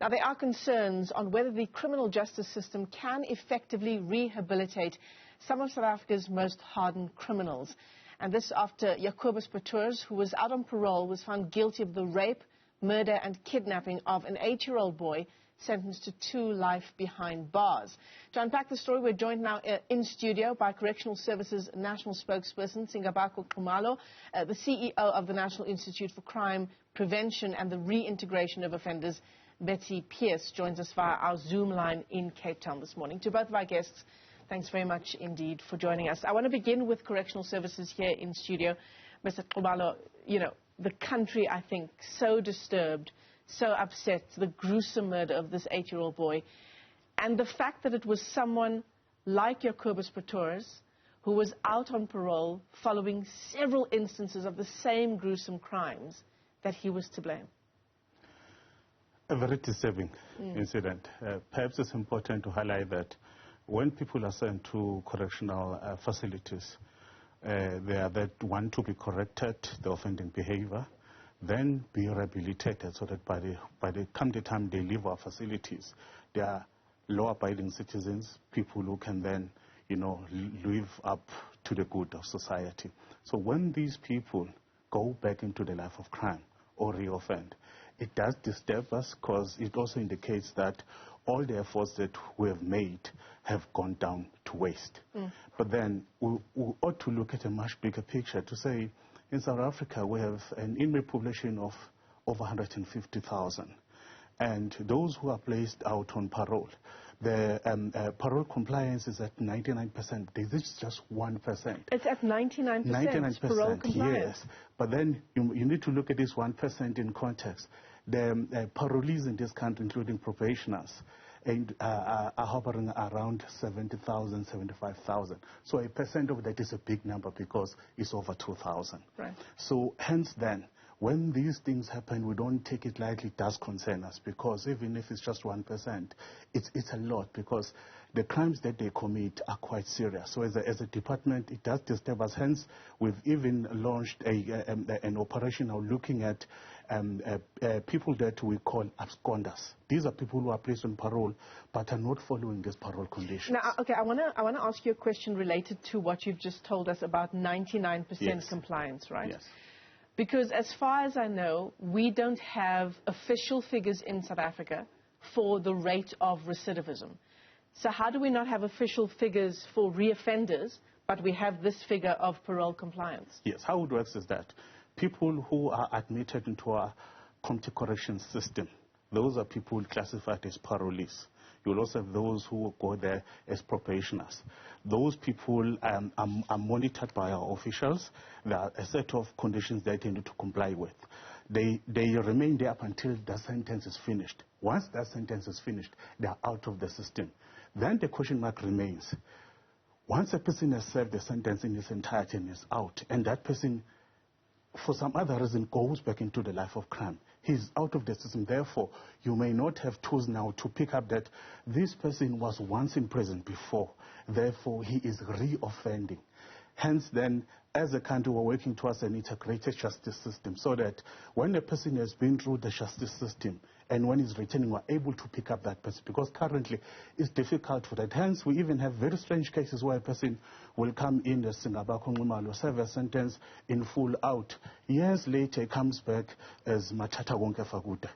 Now, there are concerns on whether the criminal justice system can effectively rehabilitate some of South Africa's most hardened criminals. And this after Jakobus Petoors, who was out on parole, was found guilty of the rape, murder and kidnapping of an 8-year-old boy sentenced to 2 life behind bars. To unpack the story, we're joined now in studio by Correctional Services National Spokesperson Singabakho, the CEO of the National Institute for Crime Prevention and the Reintegration of Offenders, Betzi joins us via our Zoom line in Cape Town this morning. To both of our guests, thanks very much indeed for joining us. I want to begin with Correctional Services here in studio. Mr. Nxumalo, you know, the country, I think, so disturbed, so upset, the gruesome murder of this 8-year-old boy. And the fact that it was someone like Jakobus Petoors who was out on parole following several instances of the same gruesome crimes, that he was to blame. A very disturbing incident. Perhaps it's important to highlight that when people are sent to correctional facilities, they are that one to be corrected, the offending behavior, then be rehabilitated so that by the time they leave our facilities, they are law-abiding citizens, people who can then, you know, live up to the good of society. So when these people go back into the life of crime or re-offend, it does disturb us because it also indicates that all the efforts that we have made have gone down to waste. But then we ought to look at a much bigger picture to say, in South Africa, we have an inmate population of over 150,000. And those who are placed out on parole, the parole compliance is at 99%. This is just 1%. It's at 99%, 99%, parole compliance. yes. But then you need to look at this 1% in context. The parolees in this country, including probationers, are hovering around 70,000, 75,000. So a percent of that is a big number because it's over 2,000. Right. So hence then, when these things happen, we don't take it lightly. It does concern us because even if it's just 1%, it's a lot because the crimes that they commit are quite serious. So as a department, it does disturb us. Hence, we've even launched an operation now looking at people that we call absconders. These are people who are placed on parole but are not following these parole conditions. Now, okay, I want to ask you a question related to what you've just told us about 99% Yes. compliance, right? Yes. Because as far as I know, we don't have official figures in South Africa for the rate of recidivism. So how do we not have official figures for reoffenders, but we have this figure of parole compliance? Yes, how it works is that people who are admitted into our community correction system, those are people classified as parolees. You'll also have those who go there as probationers. Those people are monitored by our officials. There are a set of conditions that they need to comply with. They remain there up until the sentence is finished. Once that sentence is finished, they are out of the system. Then the question mark remains. Once a person has served the sentence in its entirety and is out, and that person, for some other reason, goes back into the life of crime, he's out of the system. Therefore, you may not have tools now to pick up that this person was once in prison before. Therefore, he is re-offending. Hence, then, as a country, we're working towards an integrated justice system so that when a person has been through the justice system and when he's returning, we're able to pick up that person because currently it's difficult for that. Hence, we even have very strange cases where a person will come in as Singabakho, Nxumalo, serve a sentence in full out. Years later, he comes back as Matata Wonke Faguta.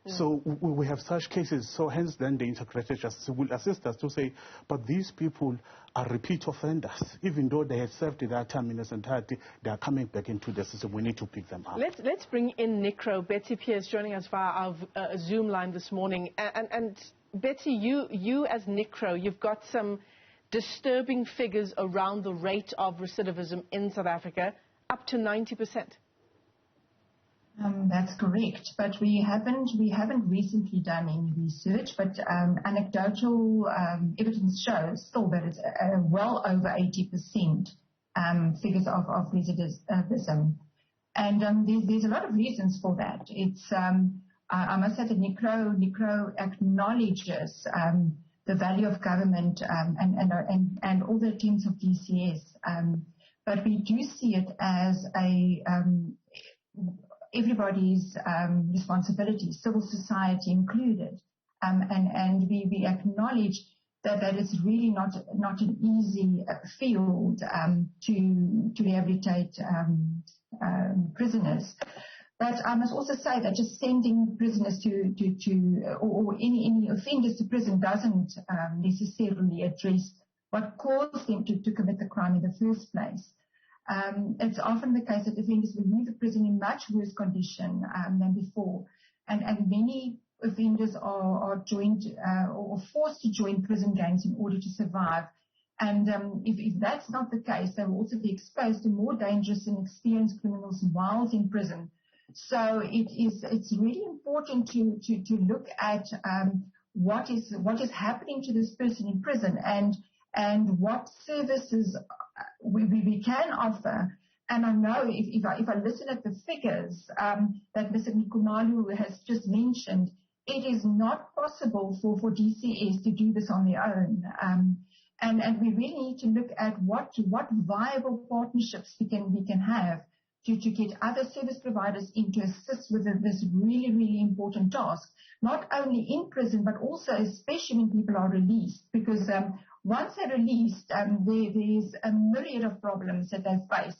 So we have such cases. So hence then the integrated justice will assist us to say, but these people are repeat offenders. Even though they have served their time in its entirety, they are coming back into the system. We need to pick them up. Let's bring in Nicro. Betzi joining us via our Zoom line this morning. And Betzi, you as Nicro, you've got some disturbing figures around the rate of recidivism in South Africa, up to 90%. That's correct, but we haven't recently done any research, but anecdotal evidence shows still that it's well over 80% figures of recidivism, and there's a lot of reasons for that. It's I must say that Nicro acknowledges the value of government and all the teams of DCS, but we do see it as everybody's responsibility, civil society included. And we acknowledge that it's really not an easy field to rehabilitate prisoners. But I must also say that just sending prisoners or any offenders to prison doesn't necessarily address what caused them to commit the crime in the first place. It's often the case that offenders will leave the prison in much worse condition than before, and many offenders are joined or forced to join prison gangs in order to survive. And if that's not the case, they will also be exposed to more dangerous and experienced criminals while in prison. So it's really important to look at what is happening to this person in prison and what services we can offer. And I know if I listen at the figures that Mr. Nxumalo has just mentioned, it is not possible for DCS to do this on their own. And we really need to look at what viable partnerships we can have to get other service providers in to assist with this really, really important task, not only in prison, but also especially when people are released. Because once they're released, there's a myriad of problems that they face.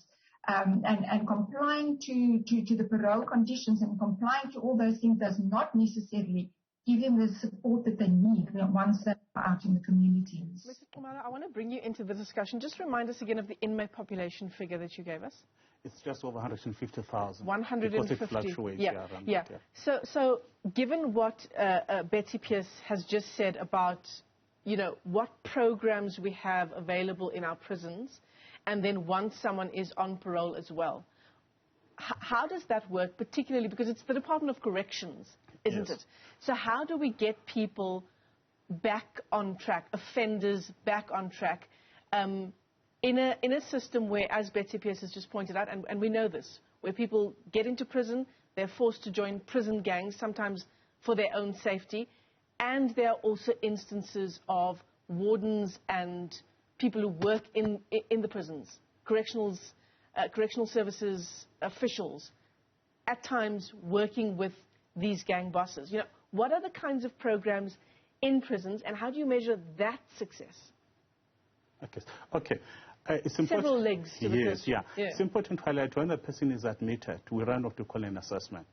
And complying to the parole conditions and complying to all those things does not necessarily give them the support that they need once they're out in the communities. Mr. Nxumalo, I want to bring you into the discussion. Just remind us again of the inmate population figure that you gave us. It's just over 150,000. 150. Because it fluctuates. Yeah. So given what Betzi Pierce has just said about, what programs we have available in our prisons, and then once someone is on parole as well, how does that work, particularly because it's the Department of Corrections, isn't it? So how do we get people back on track, offenders back on track, in a system where, as Betzi Pierce has just pointed out, and we know this, where people get into prison, they're forced to join prison gangs, sometimes for their own safety, and there are also instances of wardens and people who work in the prisons, correctional services officials, at times working with these gang bosses. What are the kinds of programs in prisons, and how do you measure that success? Okay. It's important. Several legs to the question. Yeah. It's important to highlight when the person is admitted, we run what we call an assessment.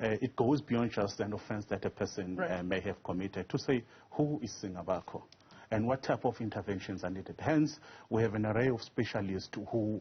It goes beyond just an offense that a person may have committed to say, who is Singabakho and what type of interventions are needed. Hence, we have an array of specialists who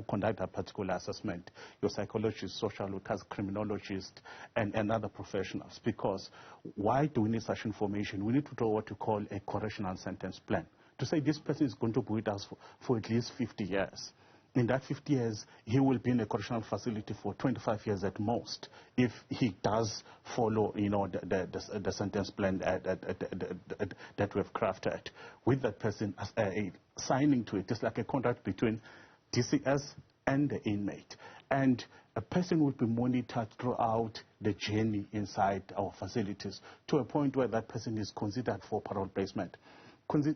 conduct a particular assessment, your psychologists, social workers, criminologists, and other professionals. Because why do we need such information? We need to do what we call a correctional sentence plan. To say this person is going to be with us for at least 50 years. In that 50 years, he will be in a correctional facility for 25 years at most, if he does follow, the sentence plan that we have crafted. With that person signing to it, it's like a contract between DCS and the inmate. And a person will be monitored throughout the journey inside our facilities to a point where that person is considered for parole placement.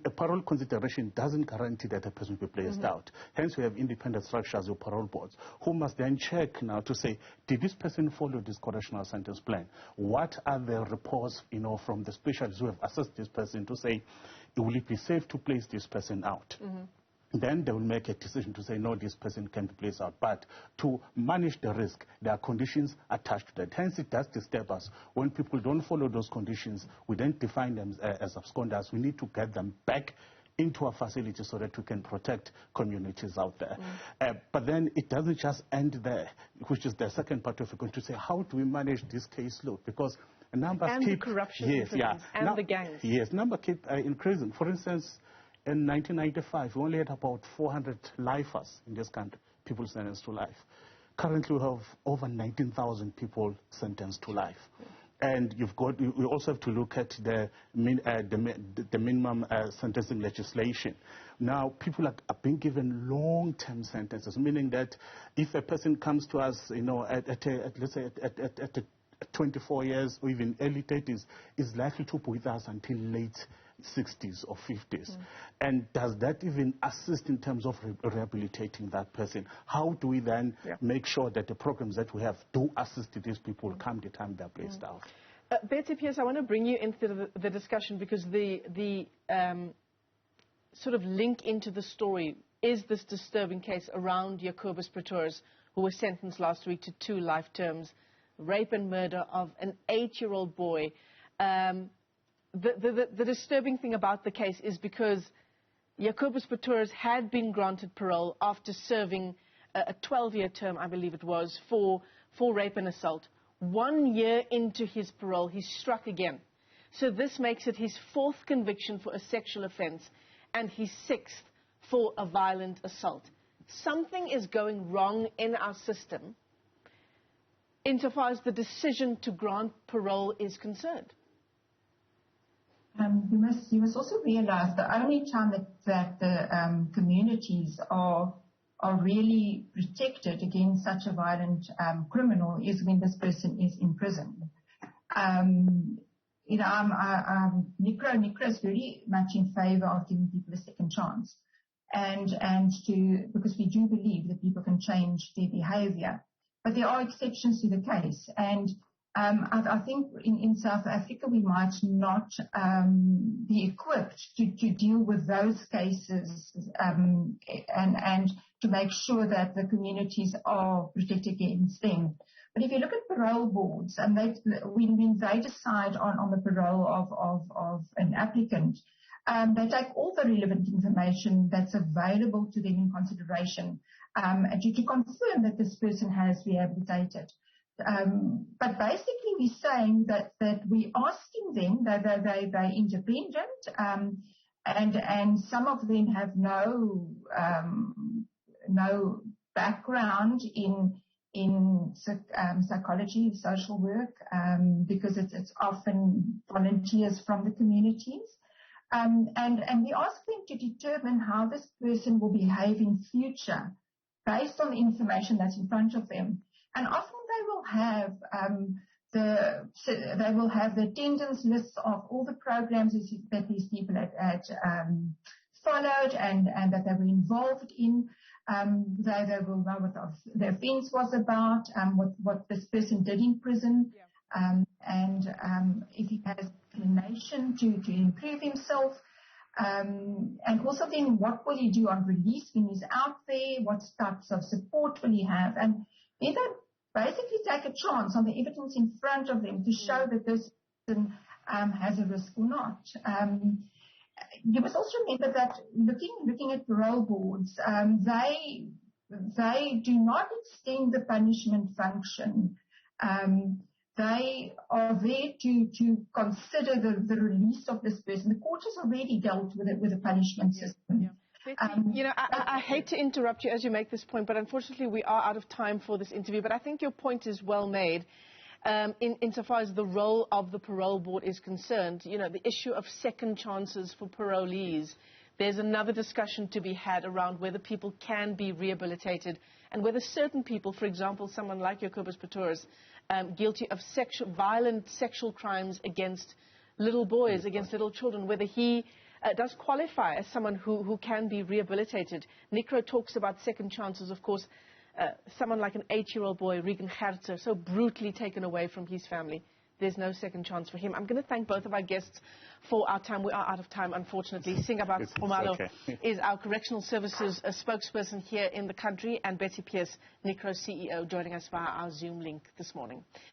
A parole consideration doesn't guarantee that a person will be placed out. Hence, we have independent structures or parole boards who must then check now to say, did this person follow this correctional sentence plan? What are the reports, from the specialists who have assessed this person to say, will it be safe to place this person out? Then they will make a decision to say, no, this person can be placed out. But to manage the risk, there are conditions attached to that. Hence, it does disturb us. When people don't follow those conditions, we then define them as absconders. We need to get them back into our facility so that we can protect communities out there. But then it doesn't just end there, which is the second part of it, going to say, how do we manage this caseload? Because numbers and keep... the corruption and the gangs. Yes, numbers keep increasing. For instance, in 1995, we only had about 400 lifers in this country, people sentenced to life. Currently, we have over 19,000 people sentenced to life. And we also have to look at the minimum sentencing legislation. Now, people are being given long-term sentences, meaning that if a person comes to us, let's say at 24 years or even early 30s, is likely to be with us until late 60s or 50s. And does that even assist in terms of rehabilitating that person? How do we then make sure that the programs that we have do assist these people come the time they're placed out? Betzi, I want to bring you into the discussion because the sort of link into the story is this disturbing case around Jakobus Petoors, who was sentenced last week to 2 life terms, rape and murder of an 8-year-old boy. The disturbing thing about the case is because Jakobus Petoors had been granted parole after serving a 12-year term, I believe it was, for rape and assault. 1 year into his parole, he struck again. So this makes it his 4th conviction for a sexual offense and his 6th for a violent assault. Something is going wrong in our system insofar as the decision to grant parole is concerned. You must also realize the only time that the communities are really protected against such a violent criminal is when this person is in prison. Nicro is very much in favor of giving people a second chance, because we do believe that people can change their behavior. But there are exceptions to the case, and I think in South Africa we might not be equipped to deal with those cases and to make sure that the communities are protected against them. But if you look at parole boards, and when they decide on the parole of an applicant, they take all the relevant information that's available to them in consideration to confirm that this person has rehabilitated. But basically we're saying that we're asking them that they're independent, and some of them have no background in psychology, social work, because it's often volunteers from the communities. And we ask them to determine how this person will behave in future based on the information that's in front of them. And often they will have the attendance lists of all the programs that these people had followed and that they were involved in. They will know what the offence was about, what this person did in prison, and if he has inclination to improve himself. And also then what will he do on release when he's out there? What types of support will he have? And then they basically take a chance on the evidence in front of them to show that this person has a risk or not. You must also remember that looking at parole boards, they do not extend the punishment function. They are there to consider the release of this person. The court has already dealt with the punishment system. I hate to interrupt you as you make this point, but unfortunately we are out of time for this interview. But I think your point is well made. Insofar as the role of the parole board is concerned, the issue of second chances for parolees, there's another discussion to be had around whether people can be rehabilitated and whether certain people, for example, someone like Jakobus Petoors, guilty of violent sexual crimes against little boys, against little children, whether he does qualify as someone who can be rehabilitated. Nicro talks about second chances, of course. Someone like an 8-year-old boy, Reintegration, so brutally taken away from his family. There's no second chance for him. I'm going to thank both of our guests for our time. We are out of time, unfortunately. Nxumalo is our Correctional Services spokesperson here in the country, and Betzi, Nicro CEO, joining us via our Zoom link this morning.